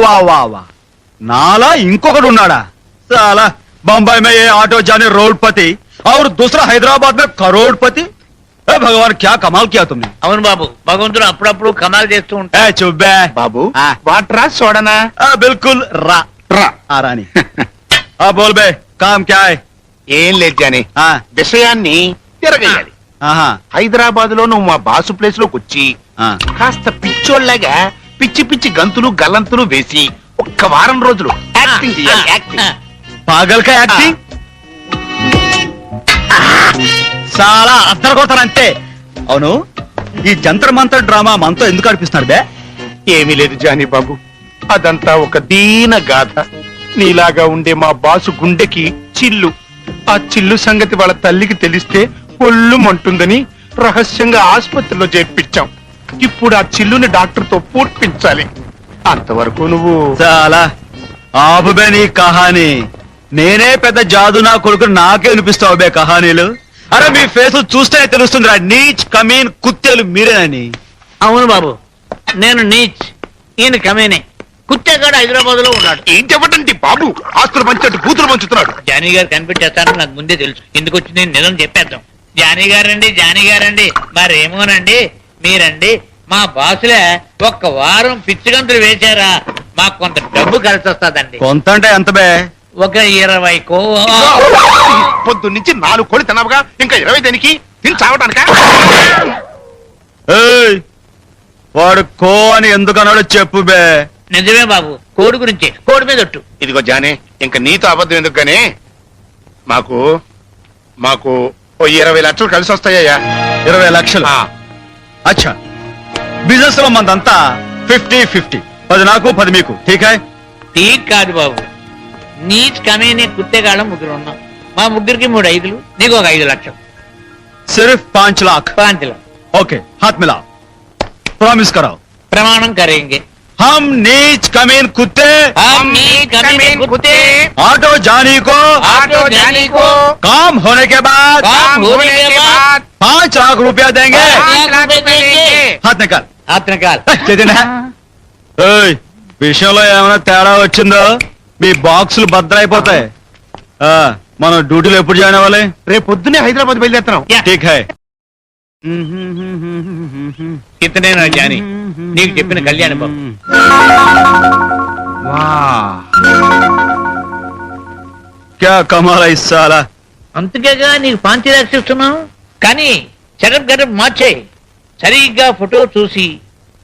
వా వా వా नाला इंकोकड़ उन्नाडा साला बम्बई में ये ऑटो जाने रोडपति और दूसरा हैदराबाद में करोड़पति। भगवान क्या कमाल किया तुमने। అవును బాబు భగవంతుడు అప్పుడప్పుడు కమాల్ చేస్తూ ఉంటాడు। ए चुप बे బాబు వాటరా సోడనా? बिल्कुल रा రా रानी। हाँ बोल बे काम क्या है। ఏం లేదు జాని, हाँ విషయాన్ని తిరగేయాలి। हाँ హైదరాబాద్ లో నువ్వు మా బాసు ప్లేస్ లోకి వచ్చి हाँ కాస్త పిచ్చోళ్ళగా పిచ్చి పిచ్చి గంతులు గల్లంతులు వేసి ఒక్క వారం రోజులు యాక్టింగ్ చేయాలి, యాక్టింగ్। पागल का एक्टिंग साला అద్దరు కొడతారంటే। అవును ఈ జంతర్ మంతర్ డ్రామా మనతో ఎందుకు అనిపిస్తున్నారు బే। ఏమీ లేదు జానీ బాబు, అదంతా ఒక దీన గాథ। నీలాగా ఉండే మా బాసు గుండెకి చిల్లు, ఆ చిల్లు సంగతి వాళ్ళ తల్లికి తెలిస్తే ఒళ్ళు మంటుందని రహస్యంగా ఆసుపత్రిలో చేర్పించాం। ఇప్పుడు ఆ చిల్లుని డాక్టర్ తో పూర్పించాలి। అంతవరకు నువ్వు చాలా ఆపు బే నీ కహానీ। నేనే పెద్ద జాదు నా కొడుకు నాకే వినిపిస్తావు బే కహానీలు। అరే మీ ఫేస్ చూస్తేనే తెలుస్తుందిరా నీచ్ కమీన్ కుత్తేలు మీరేనని। అవును బాబు నేను నీచ్, ఈయన కమేనే। కుత్తేగాడు హైదరాబాద్ లో ఉన్నాడు। ఏం చెప్పండి బాబు, ఆస్తులు పంచినట్టు బూతులు పంచుతున్నాడు। జానీ గారు కనిపెట్టేస్తారని నాకు ముందే తెలుసు, ఎందుకు వచ్చి నేను నిజం చెప్పేద్దాం। జానీ గారండి మరేమోనండి మీరండి మా బాసులే ఒక్క వారం పిచ్చిగంతులు వేశారా మాకు కొంత డబ్బు కలిసి వస్తుందండి। కొంత అంటే ఎంత బే। ఒక 20 కో। పొద్దు నుంచి 4 కోడి తిన్నావుగా, ఇంకా 20 దేనికి? తిని చావటానికా? ఏయ్ వాడు కో అని ఎందుకన్నాడో చెప్పు బే। నిజమే బాబు, కోడి గురించి, కోడి మీద ఒట్టు। ఇదిగో జానే, ఇంకా నీతో అబద్ధం ఎందుకు గానీ మాకు ఓ 20 లక్షలు కలిసి వస్తాయ్యా। 20 లక్షలు అచ్చా। బిజినెస్ లో మందంతా 50-50, 10 నాకు 10 మీకు ఠీక్ హై। ఠీక్ కాదు బాబు, నీచ్ కమేనే కుత్తేగాళ్ళం ముగ్గురు ఉన్నాం, మా ముగ్గురికి 3 5లు, నీకు ఒక 5 లక్షలు। सिर्फ 5 लाख। 5 लाख ओके हाथ मिलाओ, प्रॉमिस कराओ। प्रमाणम करेंगे। हम नीच कमीन कुत्ते हम नीच कमीने कुत्ते ऑटो जानी को काम होने के बाद 5 लाख रुपया देंगे। 5 लाख रुपए देंगे। हाथ निकाल। हाथ निकाल। ఏయ్ విషయంలో ఏమైనా తేడా వచ్చిందో మీ బాక్సులు భద్రైపోతాయి। మనం డ్యూటీలో ఎప్పుడు జాయిన్ అవ్వాలి? రేపు పొద్దునే హైదరాబాద్ బయలుదేరుతున్నాం। ఠీక్ హై। ఇతనే నా జానీ, నీకు చెప్పిన కళ్యాణ బాబు। क्या कमाल है इस साला। అంతకేగా నీకు 5 లక్షలు ఇస్తున్నాం, కానీ చెరప్ గరప్ మార్చే సరిగ్గా ఫోటో చూసి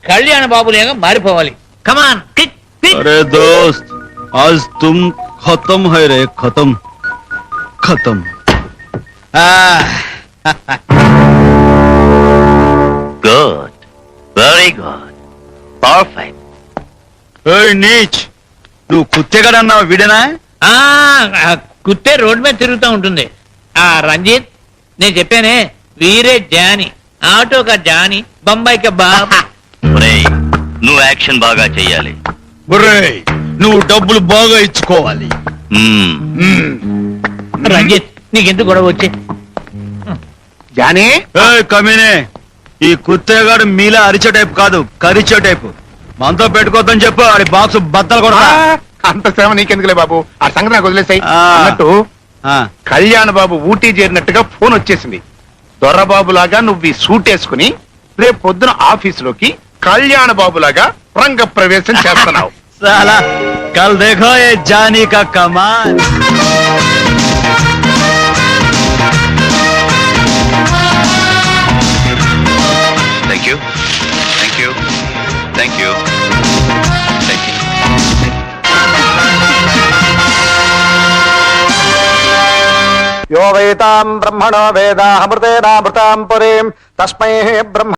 కళ్యాణ బాబులేగా మారిపోవాలి। కమాన్ కిక్ కిక్। अरे दोस्त आज तुम खत्म है रे, खत्म। Good. Very good. Perfect. నీచ్ నువ్వు కుత్తేగాడన్నావు వీడేనా? కుత్తే రోడ్ మీద తిరుగుతూ ఉంటుంది। రంజిత్ నేను చెప్పానే, వీరే జానీ, ఆటో కా జానీ, బొంబాయి కా బాబా। ఒరేయ్ నువ్వు యాక్షన్ బాగా చెయ్యాలి। ఒరేయ్ నువ్వు డబ్బులు బాగా ఇచ్చుకోవాలి। రంజిత్ నీకెందుకు గొడవ వచ్చి? జానే కమీనే ఈ కుత్తేగాడు మీలా అరిచే టైప్ కాదు, కరిచే టైపు। మనతో పెట్టుకోవద్దని చెప్పు, ఆడి బాక్స్ బద్దలు కొడతా। అంత శ్రమ నీకెందుకులే బాబు, ఆ సంగతి నాకు వదిలేసాయి అన్నట్టు కళ్యాణ్ బాబు ఊటీ చేరినట్టుగా ఫోన్ వచ్చేసింది। దొర్రబాబు లాగా నువ్వు ఈ సూట్ వేసుకుని రేపు పొద్దున ఆఫీసులోకి కళ్యాణ బాబు లాగా రంగ ప్రవేశం చేస్తున్నావు। साला कल देखो ये जानी का कमाल। Thank you. Thank you. Thank you. Thank you. यो वेतां ब्रह्मणो वेदामृतेनामृतां पुरीं तस्मै ब्रह्म